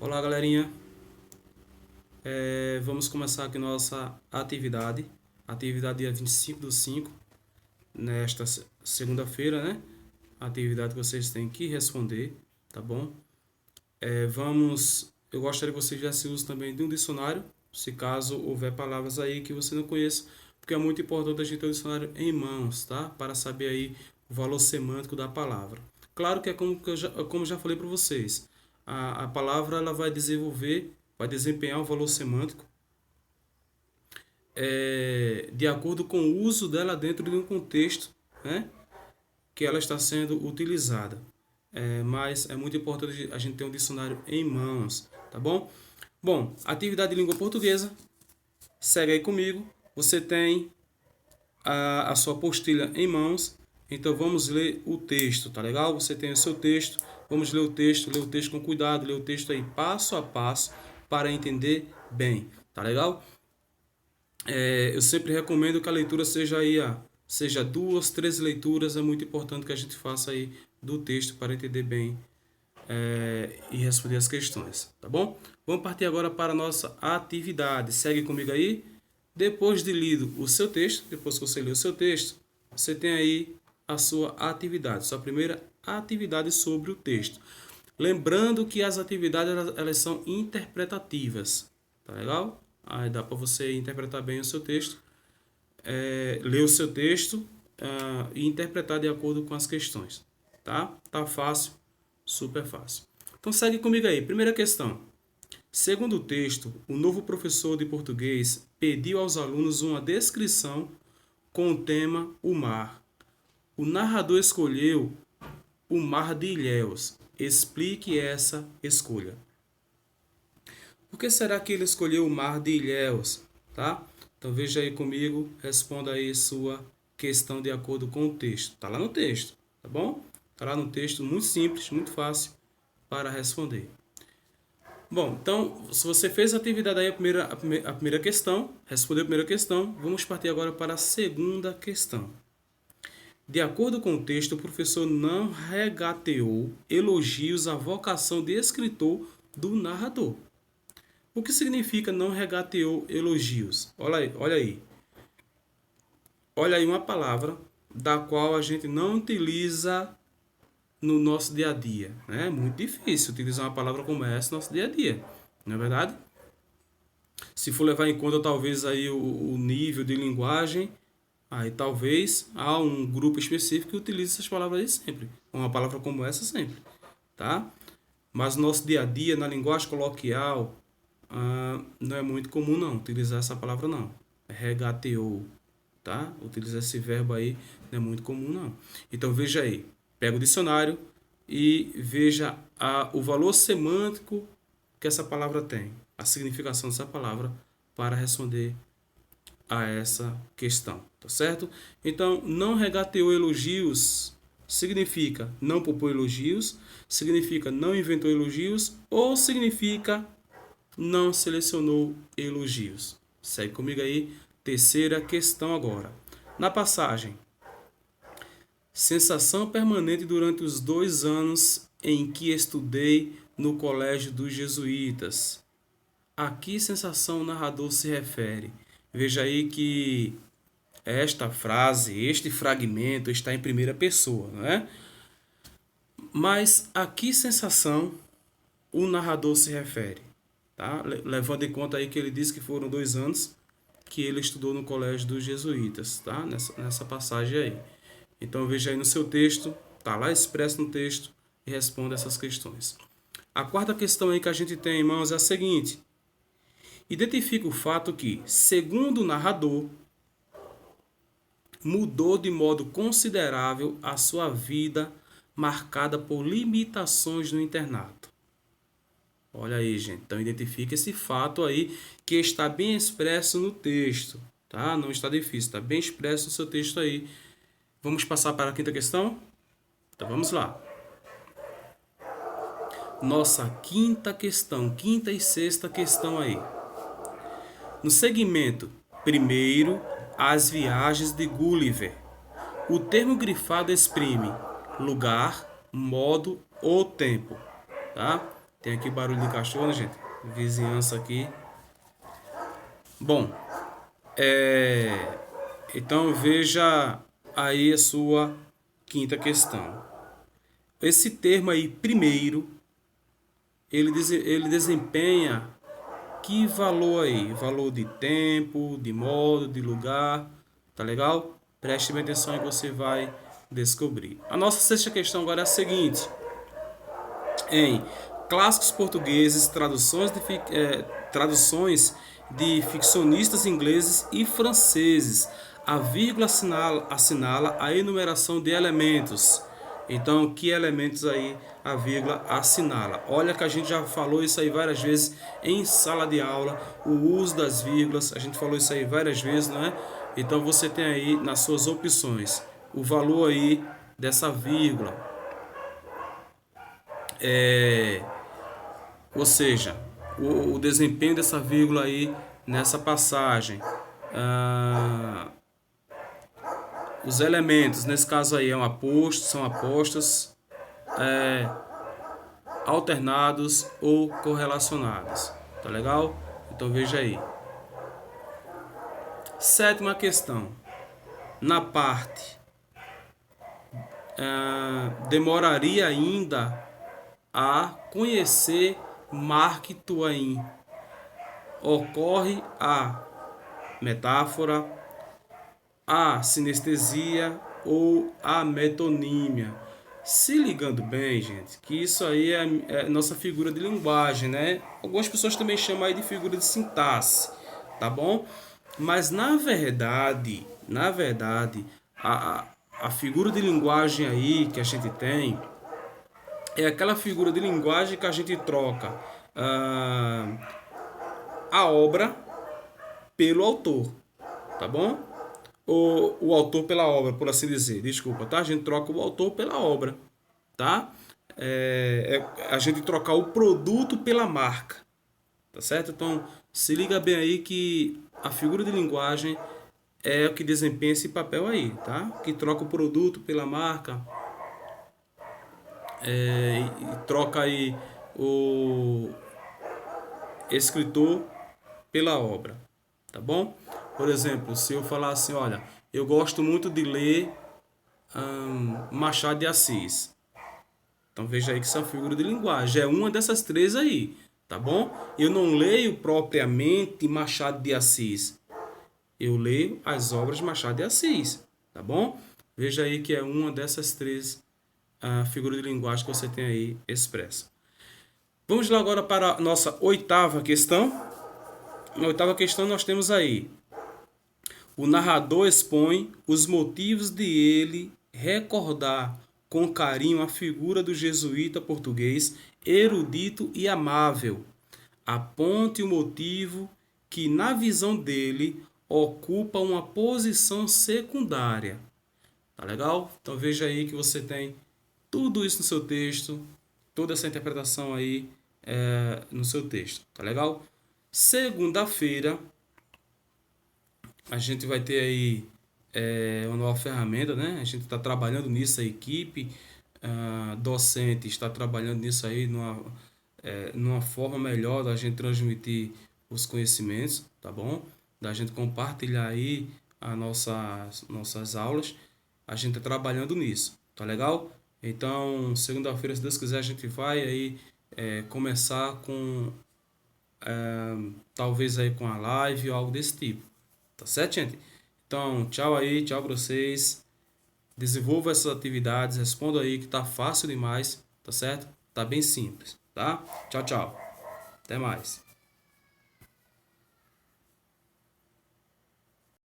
Olá, galerinha. Vamos começar aqui nossa atividade. Atividade dia 25/5, nesta segunda-feira, né? Atividade que vocês têm que responder, tá bom? Eu gostaria que você fizesse uso também de um dicionário, se caso houver palavras aí que você não conheça, porque é muito importante a gente ter o dicionário em mãos, tá? Para saber aí o valor semântico da palavra. Claro que é como já falei para vocês, a palavra ela vai desempenhar um valor semântico de acordo com o uso dela dentro de um contexto, né, que ela está sendo utilizada. Mas é muito importante a gente ter um dicionário em mãos, tá bom? Bom, atividade de língua portuguesa, segue aí comigo. Você tem a sua apostila em mãos, então vamos ler o texto, tá legal? Você tem o seu texto, vamos ler o texto com cuidado, ler o texto aí passo a passo para entender bem, tá legal? Eu sempre recomendo que a leitura seja aí, seja 2, 3 leituras, é muito importante que a gente faça aí do texto para entender bem e responder as questões, tá bom? Vamos partir agora para a nossa atividade. Segue comigo aí. Depois de lido o seu texto, depois que você lê o seu texto, você tem aí a sua atividade, sua primeira atividade sobre o texto. Lembrando que as atividades elas são interpretativas, tá legal? Aí dá para você interpretar bem o seu texto, ler o seu texto e interpretar de acordo com as questões, tá? Tá fácil, super fácil. Então segue comigo aí. Primeira questão. Segundo o texto, o novo professor de português pediu aos alunos uma descrição com o tema o mar. O narrador escolheu o mar de Ilhéus. Explique essa escolha. Por que será que ele escolheu o mar de Ilhéus? Tá? Então veja aí comigo, responda aí sua questão de acordo com o texto. Está lá no texto, tá bom? Está lá no texto, muito simples, muito fácil para responder. Bom, então, se você fez a atividade aí, a primeira questão, respondeu a primeira questão, vamos partir agora para a segunda questão. De acordo com o texto, o professor não regateou elogios à vocação de escritor do narrador. O que significa não regateou elogios? Olha aí, olha aí. Olha aí uma palavra da qual a gente não utiliza no nosso dia a dia. É muito difícil utilizar uma palavra como essa no nosso dia a dia, não é verdade? Se for levar em conta talvez aí o nível de linguagem, aí talvez há um grupo específico que utilize essas palavras aí sempre. Uma palavra como essa sempre, tá? Mas no nosso dia a dia, na linguagem coloquial, não é muito comum não utilizar essa palavra não. Regateou, tá? Utilizar esse verbo aí não é muito comum não. Então veja aí, pega o dicionário e veja o valor semântico que essa palavra tem, a significação dessa palavra para responder a essa questão, tá certo? Então, não regateou elogios significa não poupou elogios, significa não inventou elogios ou significa não selecionou elogios. Segue comigo aí, terceira questão agora. Na passagem, sensação permanente durante os 2 anos em que estudei no colégio dos jesuítas. A que sensação o narrador se refere? Veja aí que esta frase, este fragmento está em primeira pessoa, não é? Mas a que sensação o narrador se refere? Tá? Levando em conta aí que ele disse que foram 2 anos que ele estudou no colégio dos jesuítas, tá? Nessa passagem aí. Então veja aí no seu texto, tá lá expresso no texto e responda essas questões. A quarta questão aí que a gente tem, irmãos, é a seguinte: identifica o fato que, segundo o narrador, mudou de modo considerável a sua vida marcada por limitações no internato. Olha aí, gente. Então identifica esse fato aí que está bem expresso no texto, tá? Não está difícil, está bem expresso no seu texto aí. Vamos passar para a quinta questão? Então vamos lá. Nossa quinta questão, quinta e sexta questão aí. No segmento, primeiro, as viagens de Gulliver. O termo grifado exprime lugar, modo ou tempo, tá? Tem aqui barulho de cachorro, né, gente? Vizinhança aqui. Bom, então veja aí a sua quinta questão. Esse termo aí, primeiro, ele desempenha que valor aí? Valor de tempo, de modo, de lugar, tá legal? Preste bem atenção e você vai descobrir. A nossa sexta questão agora é a seguinte: em clássicos portugueses, traduções de ficcionistas ingleses e franceses, a vírgula assinala a enumeração de elementos. Então, que elementos aí a vírgula assinala? Olha que a gente já falou isso aí várias vezes em sala de aula, o uso das vírgulas, a gente falou isso aí várias vezes, não é? Então, você tem aí nas suas opções o valor aí dessa vírgula. Ou seja, o desempenho dessa vírgula aí nessa passagem. Os elementos, nesse caso aí, são apostos, alternados ou correlacionados. Tá legal? Então veja aí. Sétima questão. Na parte, demoraria ainda a conhecer Mark Twain. Ocorre a metáfora, a sinestesia ou a metonímia. Se ligando bem, gente, que isso aí é nossa figura de linguagem, né? Algumas pessoas também chamam aí de figura de sintaxe, tá bom? Mas na verdade, a figura de linguagem aí que a gente tem é aquela figura de linguagem que a gente troca a obra pelo autor, tá bom? O autor pela obra, por assim dizer. Desculpa, tá? A gente troca o autor pela obra, tá? A gente trocar o produto pela marca, tá certo? Então, se liga bem aí que a figura de linguagem é o que desempenha esse papel aí, tá? Que troca o produto pela marca, e troca aí o escritor pela obra, tá bom? Por exemplo, se eu falar assim, olha, eu gosto muito de ler Machado de Assis. Então veja aí que essa figura de linguagem é uma dessas três aí, tá bom? Eu não leio propriamente Machado de Assis. Eu leio as obras de Machado de Assis, tá bom? Veja aí que é uma dessas três figuras de linguagem que você tem aí expressa. Vamos lá agora para a nossa oitava questão. Na oitava questão nós temos aí: o narrador expõe os motivos de ele recordar com carinho a figura do jesuíta português erudito e amável. Aponte o motivo que, na visão dele, ocupa uma posição secundária. Tá legal? Então veja aí que você tem tudo isso no seu texto, toda essa interpretação aí no seu texto. Tá legal? Segunda-feira a gente vai ter aí uma nova ferramenta, né? A gente está trabalhando nisso, a equipe docente está trabalhando nisso aí numa forma melhor da gente transmitir os conhecimentos, tá bom? Da gente compartilhar aí as nossas aulas. A gente está trabalhando nisso, tá legal? Então, segunda-feira, se Deus quiser, a gente vai aí começar com talvez aí com a live ou algo desse tipo. Tá certo, gente? Então, tchau aí, tchau pra vocês. Desenvolva essas atividades, responda aí que tá fácil demais, tá certo? Tá bem simples, tá? Tchau, tchau. Até mais.